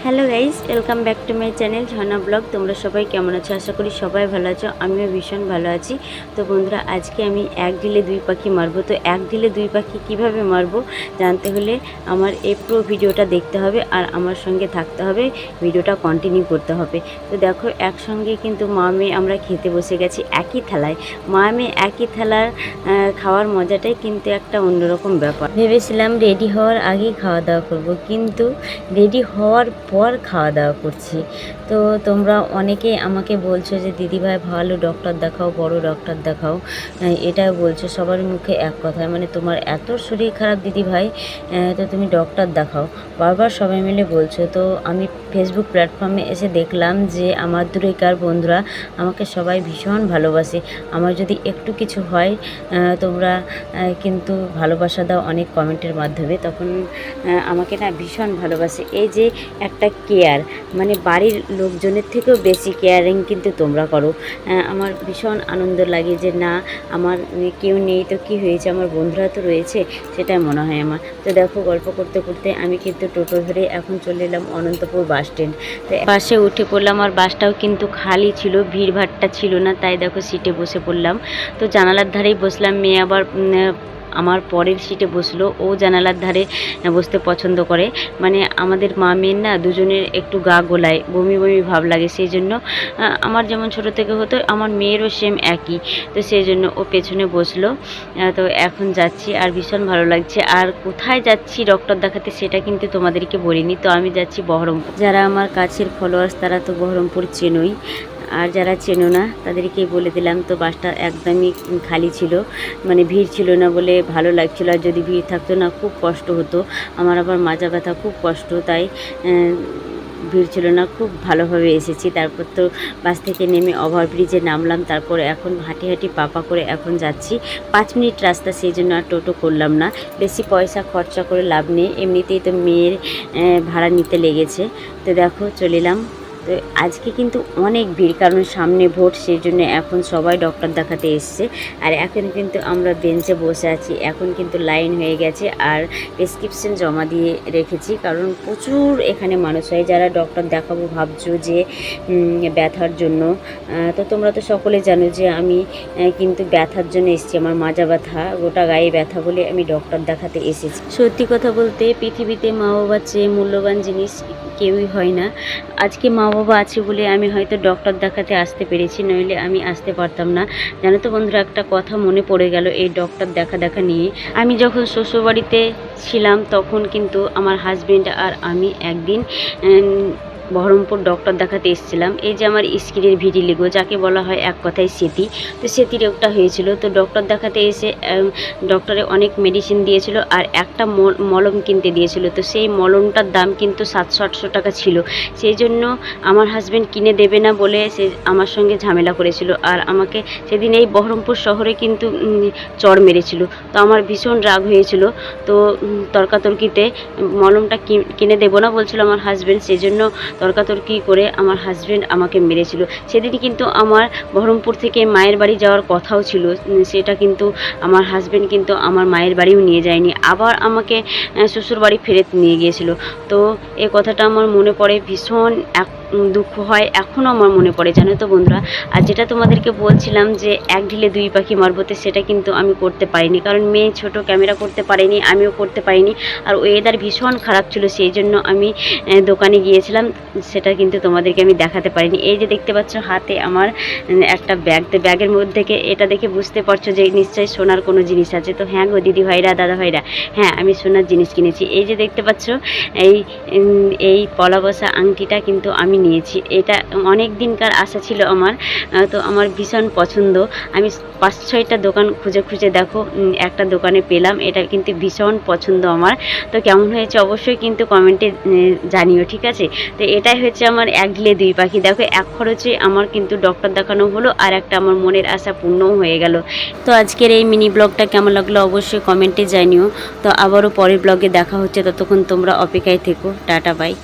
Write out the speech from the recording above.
Hello guys, welcome back to my channel Jharna blog. তোমরা সবাই কেমন আছো? আশা করি সবাই ভালো আছো, আমিও ভীষণ ভালো আছি। তো বন্ধুরা, আজকে আমি এক ঢিলে দুই পাখি মারবো। তো এক ঢিলে দুই পাখি কিভাবে মারবো জানতে হলে আমার এই পুরো ভিডিওটা দেখতে হবে আর আমার সঙ্গে থাকতে হবে, ভিডিওটা কন্টিনিউ করতে হবে। তো দেখো, একসঙ্গে কিন্তু মা মেয়ে আমরা খেতে বসে গেছি একই থালায়। মা মেয়ে একই থালার খাওয়ার মজাটাই কিন্তু একটা অন্যরকম ব্যাপার। ভেবেছিলাম রেডি হওয়ার আগেই খাওয়া দাওয়া করবো, কিন্তু রেডি হওয়ার পর খাওয়া দাওয়া করছি। তো তোমরা অনেকেই আমাকে বলছো যে দিদিভাই ভালো ডক্টর দেখাও, বড় ডক্টর দেখাও, এটা বলছো সবার মুখে এক কথায়, মানে তোমার এত শরীর খারাপ দিদিভাই, তো তুমি ডক্টর দেখাও, বারবার সবাই মিলে বলছো। তো আমি ফেসবুক প্ল্যাটফর্মে এসে দেখলাম যে আমার দূরেকার বন্ধুরা আমাকে সবাই ভীষণ ভালোবাসে। আমার যদি একটু কিছু হয় তোমরা কিন্তু ভালোবাসা দাও অনেক কমেন্টের মাধ্যমে, তখন আমাকে না ভীষণ ভালোবাসে। এই যে একটা কেয়ার, মানে বাড়ির লোকজনের থেকেও বেশি কেয়ারিং কিন্তু তোমরা করো। আমার ভীষণ আনন্দ লাগে যে না, আমার কেউ নেই তো কি হয়েছে, আমার বন্ধুরা তো রয়েছে, সেটাই মনে হয় আমার। তো দেখো, গল্প করতে করতে আমি কিন্তু টোটো ধরে এখন চলে এলাম অনন্তপুর বাস স্ট্যান্ড। তো বাসে উঠে পড়লাম, আর বাসটাও কিন্তু খালি ছিল, ভিড়ভাট্টা ছিল না, তাই দেখো সিটে বসে পড়লাম। তো জানালার ধারেই বসলাম, মেয়ে আবার আমার পরের সিটে বসলো। ও জানালার ধারে বসতে পছন্দ করে, মানে আমাদের মা মেয়ের না দুজনের একটু গা গোলায়, বমি বমি ভাব লাগে, সেই জন্য আমার যেমন ছোটো থেকে হতো আমার মেয়েরও সেম একই, তো সেই জন্য ও পেছনে বসলো। তো এখন যাচ্ছি আর ভীষণ ভালো লাগছে। আর কোথায় যাচ্ছি ডক্টর দেখাতে সেটা কিন্তু তোমাদেরকে বলিনি। তো আমি যাচ্ছি বহরমপুর। যারা আমার কাছের ফলোয়ার্স তারা তো বহরমপুর চেনোই, আর যারা চেনো না তাদেরকেই বলে দিলাম। তো বাসটা একদমই খালি ছিল, মানে ভিড় ছিল না বলে ভালো লাগছিল, আর যদি ভিড় থাকতো না খুব কষ্ট হতো আমার, আবার মাজা ব্যথা খুব কষ্ট, তাই ভিড় ছিল না, খুব ভালোভাবে এসেছি। তারপর তো বাস থেকে নেমে ওভারব্রিজে নামলাম, তারপর এখন হাঁটি হাঁটি পাপা করে এখন যাচ্ছি। 5 মিনিট রাস্তা, সেই জন্য আর টোটো করলাম না, বেশি পয়সা খরচা করে লাভ নেই, এমনিতেই তো মেয়ের ভাড়া নিতে লেগেছে। তো দেখো চলে এলাম। তো আজকে কিন্তু অনেক ভিড়, কারণ সামনে ভোট, সেই জন্য এখন সবাই ডক্টর দেখাতে এসছে। আর এখন কিন্তু আমরা বেঞ্চে বসে আছি, এখন কিন্তু লাইন হয়ে গেছে, আর প্রেসক্রিপশন জমা দিয়ে রেখেছি, কারণ প্রচুর এখানে মানুষ হয় যারা ডক্টর দেখাবো ভাবছো যে ব্যথার জন্য। তো তোমরা তো সকলে জানো যে আমি কিন্তু ব্যথার জন্য এসেছি, আমার মাজা ব্যথা, গোটা গায়ে ব্যথা বলে আমি ডক্টর দেখাতে এসেছি। সত্যি কথা বলতে পৃথিবীতে মা বাবার চেয়ে মূল্যবান জিনিস কেউই হয় না। আজকে মা বাবা আছে বলে আমি হয়তো ডক্টর দেখাতে আসতে পেরেছি, নইলে আমি আসতে পারতাম না। জানো তো বন্ধুরা, একটা কথা মনে পড়ে গেল এই ডক্টর দেখা নিয়ে। আমি যখন শ্বশুরবাড়িতে ছিলাম তখন কিন্তু আমার হাজবেন্ড আর আমি একদিন বহরমপুর ডক্টর দেখাতে এসেছিলাম। এই যে আমার স্কিনের ভিটিলিগো, যাকে বলা হয় এক কথায় সেতি, তো সেতি রোগটা হয়েছিল। তো ডক্টর দেখাতে এসে ডক্টরে অনেক মেডিসিন দিয়েছিল আর একটা মলম কিনতে দিয়েছিল। তো সেই মলমটার দাম কিন্তু 700-800 টাকা ছিল, সেই জন্য আমার হাজব্যান্ড কিনে দেবে না বলে সে আমার সঙ্গে ঝামেলা করেছিল, আর আমাকে সেদিন এই বহরমপুর শহরে কিন্তু চড় মেরেছিল। তো আমার ভীষণ রাগ হয়েছিল। তো তর্কাতর্কিতে মলমটা কিনে দেবো না বলছিল আমার হাজব্যান্ড, সেই জন্য তর্কাতর্কি করে আমার হাজব্যান্ড আমাকে মেরেছিল। সেদিন কিন্তু আমার বহরমপুর থেকে মায়ের বাড়ি যাওয়ার কথাও ছিল, সেটা কিন্তু আমার হাজব্যান্ড কিন্তু আমার মায়ের বাড়িও নিয়ে যায়নি, আবার আমাকে শ্বশুর বাড়ি ফেরত নিয়ে গিয়েছিল। তো এই কথাটা আমার মনে পড়ে, ভীষণ দুঃখ হয়, এখনও আমার মনে পড়ে, জানো তো বন্ধুরা। আর যেটা তোমাদেরকে বলছিলাম যে এক ঢিলে দুই পাখি মারবতে, সেটা কিন্তু আমি করতে পারিনি, কারণ মেয়ে ছোট, ক্যামেরা করতে পারিনি, আমিও করতে পারিনি, আর ওয়েদার ভীষণ খারাপ ছিল, সেই জন্য আমি দোকানে গিয়েছিলাম, সেটা কিন্তু তোমাদেরকে আমি দেখাতে পারিনি। এই যে দেখতে পাচ্ছ হাতে আমার একটা ব্যাগ, তো ব্যাগের মধ্যে থেকে এটা দেখে বুঝতে পারছো যে নিশ্চয়ই সোনার কোনো জিনিস আছে। তো হ্যাঁ গো দিদি ভাইরা, দাদা ভাইরা, হ্যাঁ আমি সোনার জিনিস কিনেছি। এই যে দেখতে পাচ্ছ এই পলা বসা আংটিটা কিন্তু আমি নিয়েছি, এটা অনেক দিনকার আশা ছিল আমার। তো আমার ভীষণ পছন্দ, আমি 5-6টা দোকান খুঁজে খুঁজে দেখো একটা দোকানে পেলাম, এটা কিন্তু ভীষণ পছন্দ আমার। তো কেমন হয়েছে অবশ্যই কিন্তু কমেন্টে জানিও, ঠিক আছে। তো এটাই হচ্ছে আমার এক ঢিলে দুই পাখি। দেখো এক খরচে আমার কিন্তু ডক্টর দেখানো হলো, আর একটা আমার মনের আশা পূর্ণও হয়ে গেল। তো আজকের এই মিনি ব্লগটা কেমন লাগলো অবশ্যই কমেন্টে জানিও। তো আবারও পরের ব্লগে দেখা হচ্ছে, ততক্ষণ তোমরা অপেক্ষায় থেকো। Tata bye.